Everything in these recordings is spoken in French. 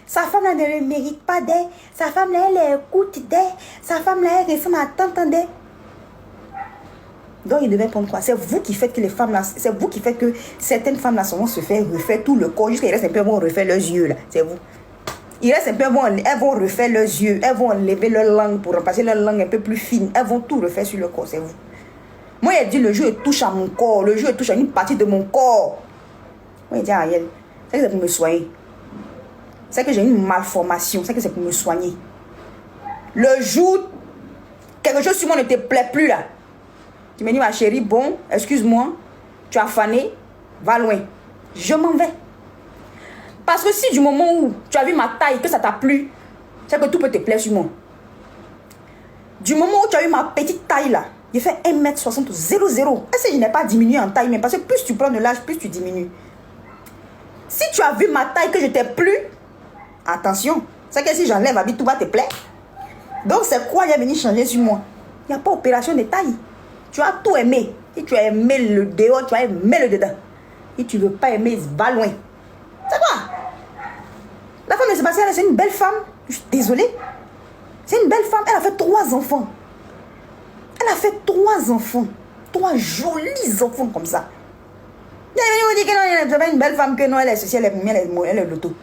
Sa femme là ne le mérite pas d'elle. Sa femme là, elle écoute d'elle. Sa femme là, elle ressemble à tant d'elle. Donc, il devait prendre quoi? C'est vous qui faites que les femmes là, c'est vous qui faites que certaines femmes là souvent se font refaire tout le corps jusqu'à il reste un peu, elles vont refaire leurs yeux là. C'est vous. Il reste un peu, elles vont refaire leurs yeux, elles vont lever leur langue pour remplacer leur langue un peu plus fine. Elles vont tout refaire sur le corps, c'est vous. Moi, il dit le jeu touche à mon corps, le jeu touche à une partie de mon corps. Moi, il dit à Ariel, c'est que c'est pour me soigner. C'est que j'ai une malformation, c'est que c'est pour me soigner. Le jour, quelque chose sur moi ne te plaît plus là. Tu me dis, ma chérie, bon, excuse-moi, tu as fané, va loin. Je m'en vais. Parce que si du moment où tu as vu ma taille, que ça t'a plu, c'est que tout peut te plaire sur moi. Du moment où tu as eu ma petite taille là, j'ai fait 1m60, 0,0. Est-ce que je n'ai pas diminué en taille, mais parce que plus tu prends de l'âge, plus tu diminues. Si tu as vu ma taille que je t'ai plu, attention, c'est que si j'enlève ma vie, tout va te plaire. Donc c'est quoi il est venu changer sur moi? Il n'y a pas opération de taille. Tu as tout aimé. Si tu as aimé le dehors, tu as aimé le dedans. Si tu ne veux pas aimer, va loin. C'est quoi? La femme de Sébastien, c'est une belle femme. Je suis désolée. C'est une belle femme. Elle a fait 3 enfants. Elle a fait 3 enfants. 3 jolis enfants comme ça. Elle dit que non, elle est une belle femme, que non, elle est ceci, elle est l'auto.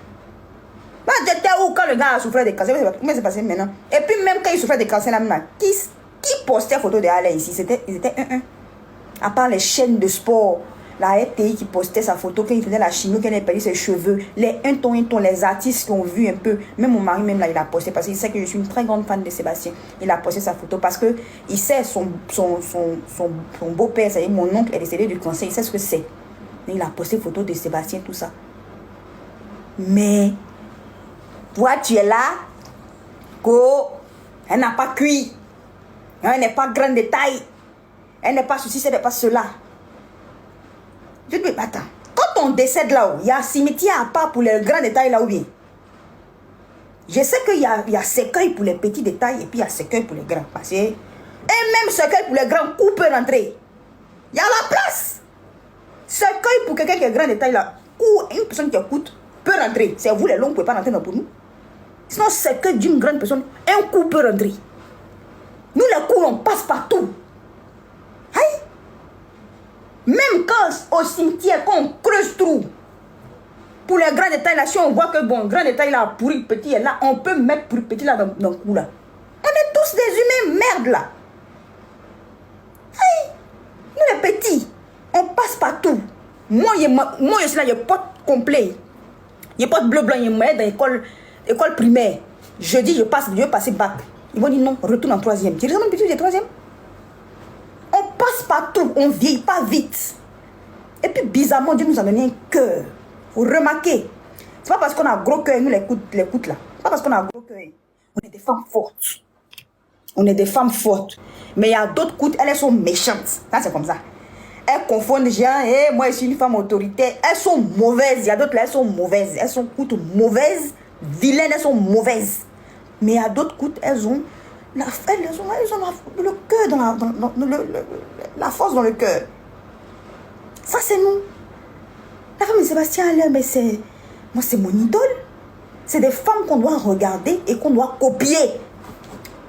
J'étais où quand le gars a souffert de cancer? Comment c'est passé maintenant? Et puis même quand il souffrait de cancer, là, qui postait photo de Alain ici? Ils étaient un. À part les chaînes de sport, la RTI qui postait sa photo quand il faisait la chimio, quand il a perdu ses cheveux, les un ton, les artistes qui ont vu un peu, même mon mari même là, il a posté parce qu'il sait que je suis une très grande fan de Sébastien. Il a posté sa photo parce que il sait son beau-père, c'est-à-dire mon oncle est décédé du cancer, il sait ce que c'est. Il a posté photo de Sébastien, tout ça. Mais toi, tu es là, elle n'a pas cuit, elle n'est pas grande de taille, elle n'est pas ceci, elle n'est pas cela. Je dis, attends, quand on décède là-haut, il y a un cimetière à part pour les grands détails là ou bien? Je sais qu'il y a cercueil pour les petits détails et puis il y a cercueil pour les grands. Parce que, et même cercueil pour les grands, où peut rentrer? Il y a la place. Cercueil pour quelqu'un qui est grand détail là, où une personne qui écoute peut rentrer. C'est vous les longs, vous ne pouvez pas rentrer dans pour nous. Sinon, cercueil d'une grande personne, un coup peut rentrer. Nous les coups, on passe partout. Aïe. Même quand au cimetière, quand on creuse trou, pour les grands détails là, si on voit que bon, grand détail là, pourri, petit est là, on peut mettre pour petit là dans le cou là. On est tous des humains, merde là. Aïe. Nous les petits, on passe partout. Moi je suis là, il y a pote complet. Il y a pote bleu-blanc, il y a dans l'école primaire. Je dis, je veux passer bac. Ils vont dire non, retourne en 3e. Tu es vraiment petit, tu es 3e. On passe partout, on ne vieillit pas vite. Et puis bizarrement, Dieu nous a donné un cœur. Vous remarquez, c'est pas parce qu'on a un gros cœur, nous les coutes là. C'est pas parce qu'on a un gros cœur. On est des femmes fortes. On est des femmes fortes. Mais il y a d'autres coutes, elles sont méchantes. Ça, c'est comme ça. Elles confondent les gens, et moi je suis une femme autoritaire. Elles sont mauvaises. Il y a d'autres là, elles sont mauvaises. Elles sont coutes mauvaises, vilaines, elles sont mauvaises. Mais il y a d'autres coutes, elles ont le cœur dans la force dans le cœur. Ça, c'est nous. La femme de Sébastien, mais moi, c'est mon idole. C'est des femmes qu'on doit regarder et qu'on doit copier.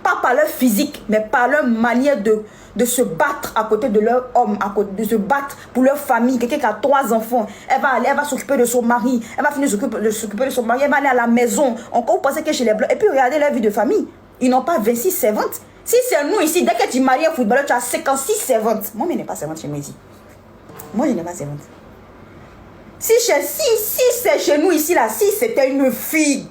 Pas par leur physique, mais par leur manière de se battre à côté de leur homme, de se battre pour leur famille. Quelqu'un qui a 3 enfants, elle va s'occuper de son mari, elle va finir de s'occuper de son mari, elle va aller à la maison. Encore, vous pensez que chez les Blancs. Et puis, regardez leur vie de famille. Ils n'ont pas 26 servantes. Si c'est nous ici, dès que tu maries un footballeur, tu as 56 servantes. Moi, je n'ai pas servante chez moi ici. Moi, je n'ai pas servante. Si c'est chez nous ici, là, si c'était une fille,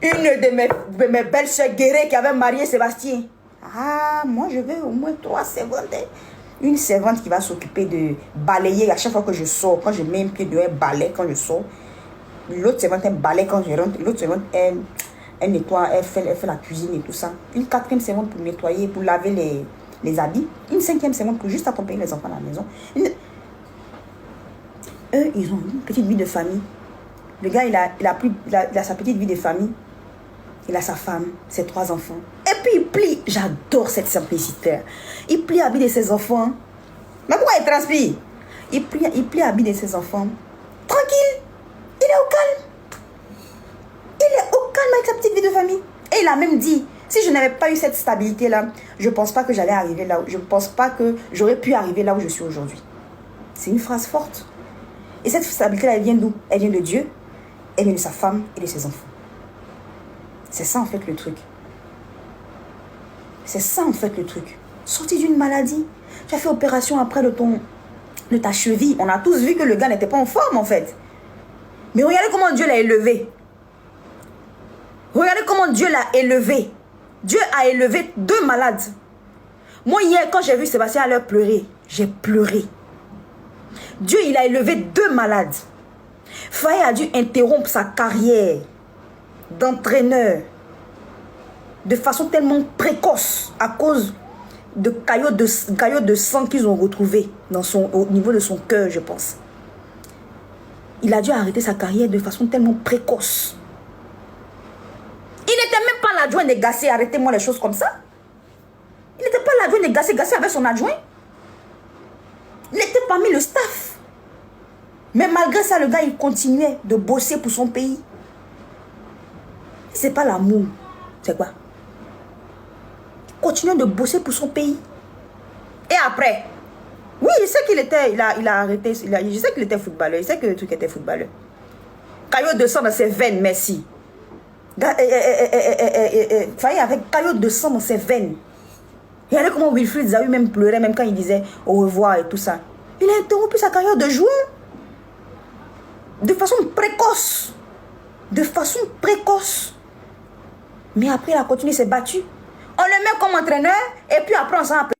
une de mes belles soeurs guerrières qui avait marié Sébastien, ah, moi, je veux au moins 3 servantes. Une servante qui va s'occuper de balayer à chaque fois que je sors. Quand je mets un pied dehors, elle balaye quand je sors. L'autre servante, elle balaye quand je rentre. L'autre servante, elle nettoie, elle fait la cuisine et tout ça. Une 4e servante pour nettoyer, pour laver les habits. Une 5e servante pour juste accompagner les enfants à la maison. Eux, ils ont une petite vie de famille. Le gars, il a sa petite vie de famille. Il a sa femme, ses 3 enfants. Et puis il plie. J'adore cette simplicité. Il plie l'habit de ses enfants. Mais pourquoi il transpire? Il plie l'habit de ses enfants. Tranquille. Il est au calme. Il est au de famille. Et il a même dit, si je n'avais pas eu cette stabilité-là, je ne pense pas que j'allais arriver là. Je ne pense pas que j'aurais pu arriver là où je suis aujourd'hui. C'est une phrase forte. Et cette stabilité-là, elle vient d'où? Elle vient de Dieu, elle vient de sa femme et de ses enfants. C'est ça en fait le truc. C'est ça en fait le truc. Sorti d'une maladie. Tu as fait opération après de ta cheville. On a tous vu que le gars n'était pas en forme en fait. Mais regardez comment Dieu l'a élevé. Regardez comment Dieu l'a élevé. Dieu a élevé 2 malades. Moi hier quand j'ai vu Sébastien à l'heure pleurer, j'ai pleuré. Dieu il a élevé 2 malades. Faye a dû interrompre sa carrière d'entraîneur de façon tellement précoce à cause de caillots de sang qu'ils ont retrouvés au niveau de son cœur, je pense. Il a dû arrêter sa carrière de façon tellement précoce. Il n'était même pas l'adjoint de Gassé. Arrêtez-moi les choses comme ça. Il n'était pas l'adjoint de Gassé. Gassé avait son adjoint. Il était parmi le staff. Mais malgré ça, le gars, il continuait de bosser pour son pays. C'est pas l'amour. C'est quoi? Il continuait de bosser pour son pays. Et après, oui, je sais qu'il était, il a arrêté, je sais qu'il était footballeur, je sais que le truc était footballeur. Caillot de sang dans ses veines, merci. Faye avec caillot de sang dans ses veines. Regardez comment Wilfried Zahu même pleurait, même quand il disait au revoir et tout ça. Il a interrompu sa carrière de joueur. De façon précoce. De façon précoce. Mais après, il a continué, il s'est battu. On le met comme entraîneur, et puis après, on s'en appelle.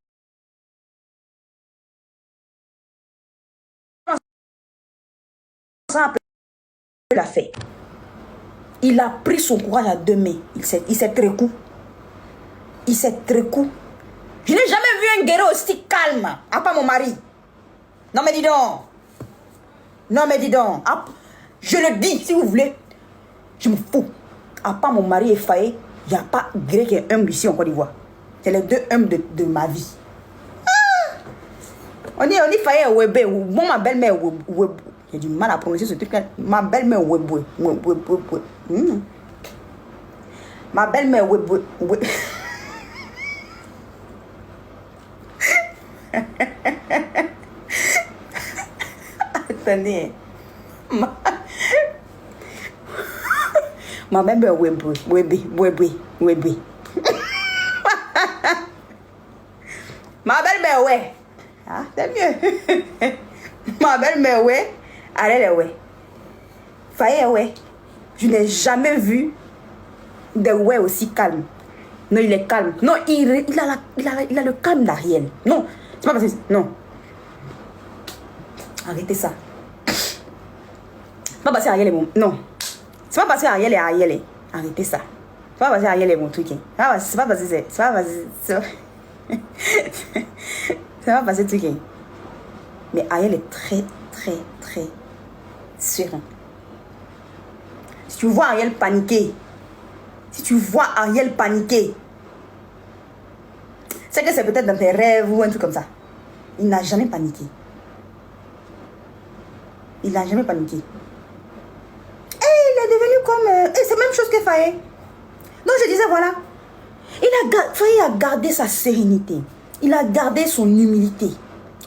Il a fait. Il a pris son courage à 2 mains. Il s'est très coup. Il s'est très coup. Je n'ai jamais vu un guerrier aussi calme. À part mon mari. Non mais dis donc. Non mais dis donc. Je le dis si vous voulez. Je me fous. À part mon mari effrayé, il n'y a pas guerrier qui est humble ici en Côte d'Ivoire. C'est les 2 humbles de ma vie. On dit faillé Webé. Bon, ma belle-mère Webé. J'ai du mal à prononcer ce truc-là. Ma belle-mère Webé. Ma belle-mère Webé. Attendez. Ma belle-mère Webé. Ma belle-mère, ouais. Ah, c'est mieux. Ma belle-mère, ouais. Allez, ouais. Faye, ouais. Je n'ai jamais vu de ouais aussi calme. Non, il est calme. Non, il a le calme d'Ariel. Non, c'est pas parce que... Non. Arrêtez ça. C'est pas parce que Ariel est bon. Non. C'est pas parce que Ariel est Ariel. Arrêtez ça. C'est pas parce que Ariel est bon truc. C'est pas parce que c'est... C'est pas parce que... Ça va passer truc. Mais Ariel est très serein. Si tu vois Ariel paniquer, c'est que c'est peut-être dans tes rêves ou un truc comme ça. Il n'a jamais paniqué. Et il est devenu comme... Et c'est la même chose que Faye. Donc je disais, voilà. Faye a gardé sa sérénité. Il a gardé son humilité.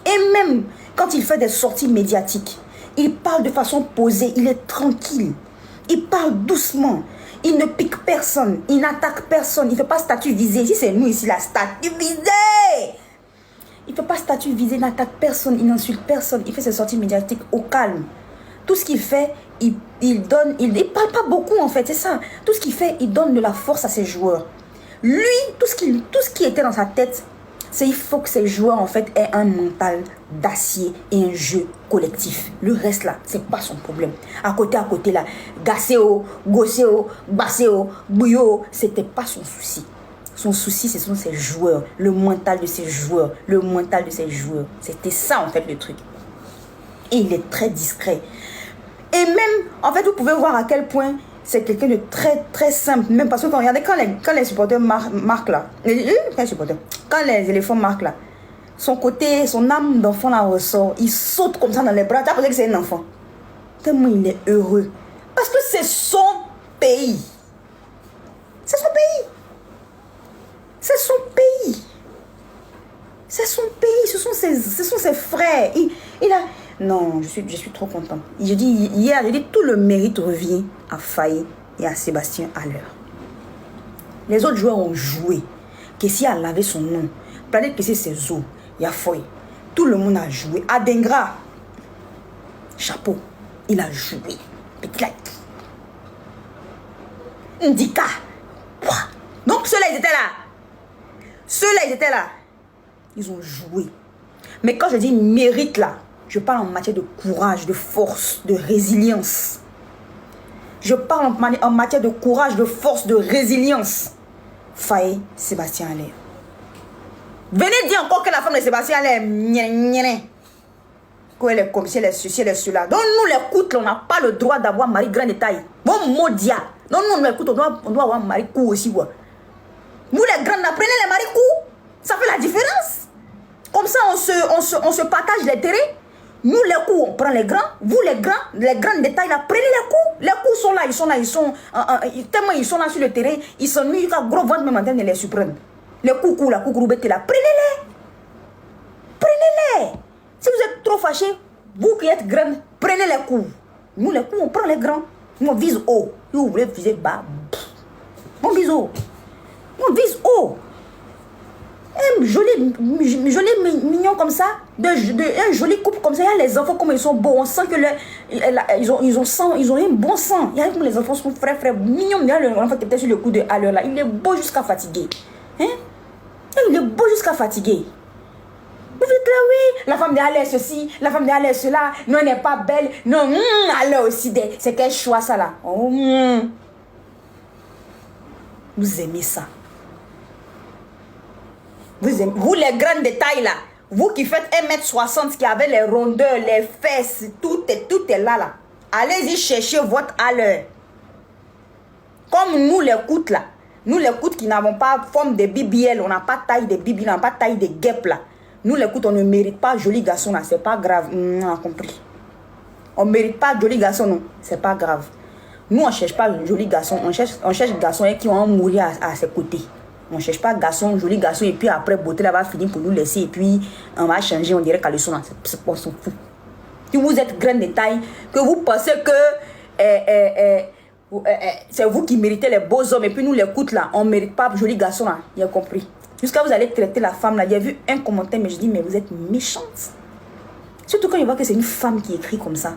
Et même quand il fait des sorties médiatiques, il parle de façon posée, il est tranquille. Il parle doucement. Il ne pique personne, il n'attaque personne. Il ne fait pas statut visé. Si c'est nous ici, la statue visée. Il ne fait pas statut visé, il n'attaque personne, il n'insulte personne. Il fait ses sorties médiatiques au calme. Tout ce qu'il fait, il donne, il ne parle pas beaucoup en fait, c'est ça. Tout ce qu'il fait, il donne de la force à ses joueurs. Lui, tout ce qui était dans sa tête, c'est il faut que ces joueurs en fait aient un mental d'acier et un jeu collectif. Le reste là, c'est pas son problème. À côté là, Gasseo, Gosseo, Basseo, Bouyo, c'était pas son souci. Son souci, ce sont ses joueurs, le mental de ses joueurs, C'était ça en fait le truc. Et il est très discret. Et même, en fait, vous pouvez voir à quel point c'est quelqu'un de très simple. Même parce que regardez, quand les supporters marquent là, quand les éléphants marquent là, son âme d'enfant là ressort. Il saute comme ça dans les bras. Tu as pensé que c'est un enfant. Tellement il est heureux. Parce que c'est son pays. ses frères. Il a... Non, je suis trop content. Hier, j'ai dit, tout le mérite revient à Faye et à Sébastien Haller. Les autres joueurs ont joué. Kessie a lavé son nom. Planète Kessie, ses os. Il y a Foy. Tout le monde a joué. Adengra, chapeau, il a joué. Ndika. Donc ceux-là, ils étaient là. Ceux-là, ils étaient là. Ils ont joué. Mais quand je dis mérite là, je parle en matière de courage, de force, de résilience. Je parle en matière de courage, de force, de résilience. Faye, Sébastien Haller. Venez dire encore que la femme de Sébastien Haller, qu'elle est comme si elle est ceci, elle est cela. Donc nous les coutes, on n'a pas le droit d'avoir mari grand détail. Bon modia. Donc nous les coutes, on doit avoir mari coup aussi. Vous les grands, apprenez les mari coup. Ça fait la différence. Comme ça, on se partage les terrains. Nous, les coups, on prend les grands. Vous, les grands détails, là, prenez les coups. Les coups sont là, tellement ils sont là sur le terrain, ils s'ennuient, quand gros ventre même en train de les surprendre. Les coups, là, coucou, là, prenez-les. Prenez-les. Si vous êtes trop fâchés, vous qui êtes grands, prenez les coups. Nous, les coups, on prend les grands. Nous, on vise haut. Si vous voulez viser bas, on vise haut. On vise haut. Un joli mignon comme ça, un joli couple comme ça, il y a les enfants comme ils sont beaux, on sent que ils ont un bon sang. Il y a comme les enfants sont frais, mignons. Il y a l'enfant qui était sur le coup de Haller là, il est beau jusqu'à fatiguer. Hein? Il est beau jusqu'à fatiguer. Vous êtes là, oui, la femme de Haller ceci, la femme de Haller cela, non, elle n'est pas belle, non, Haller aussi, c'est quel choix ça là. Oh, Vous aimez ça. Vous les grands détails là, vous qui faites 1m60, qui avez les rondeurs, les fesses, tout est là. Allez-y chercher votre Haller. Comme nous les coutes là, nous les coutes qui n'avons pas forme de BBL, on n'a pas taille de BBL, on n'a pas taille de guêpe là. Nous les coutes, on ne mérite pas joli garçon là, c'est pas grave. On a compris. On ne mérite pas joli garçon, non, c'est pas grave. Nous on ne cherche pas joli garçon, on cherche garçons qui vont mourir à ses côtés. On ne cherche pas garçon, joli garçon, et puis après, beauté là va finir pour nous laisser, et puis on va changer, on dirait qu'à leçon là, c'est pas son fou. Si vous êtes grand détail, que vous pensez que c'est vous qui méritez les beaux hommes, et puis nous les coutes là, on ne mérite pas joli garçon là, il a compris. Jusqu'à vous allez traiter la femme là, j'ai vu un commentaire, mais je dis, mais vous êtes méchante. Surtout quand je vois que c'est une femme qui écrit comme ça,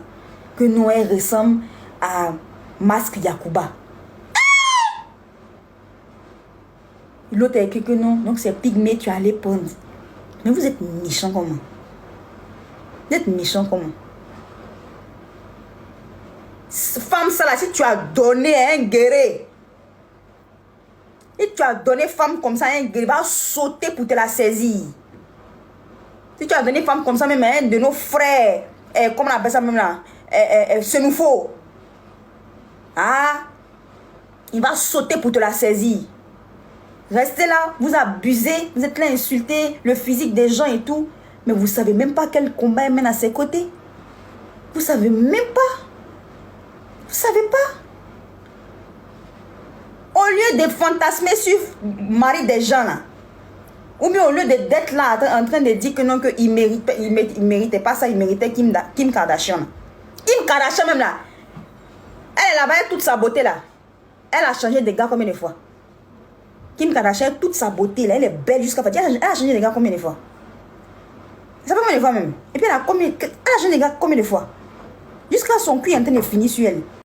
que non, elle ressemble à Masque Yakuba. L'autre a écrit que non, donc c'est pygmée, tu allais prendre. Mais vous êtes méchant comment? Vous êtes méchant comment? Femme, ça là, si tu as donné un guerrier, si tu as donné femme comme ça, un guerrier va sauter pour te la saisir. Si tu as donné femme comme ça, même un de nos frères, comment on appelle ça même là, ce nous faut. Ah, il va sauter pour te la saisir. Restez là, vous abusez, vous êtes là insulter le physique des gens et tout. Mais vous ne savez même pas quel combat elle mène à ses côtés. Vous ne savez même pas. Vous ne savez pas. Au lieu de fantasmer sur le mari des gens là, ou bien au lieu d'être là en train de dire que non, qu'il ne méritait pas ça, il méritait Kim Kardashian. Kim Kardashian même là, elle a là-bas toute sa beauté là. Elle a changé de gars combien de fois? Kim Kardashian, toute sa beauté, là, elle est belle jusqu'à fatiguer. Elle a changé de gars combien de fois? Ça fait combien de fois même? Et puis elle a changé de gars combien de fois? Jusqu'à son cul est en train de finir sur elle.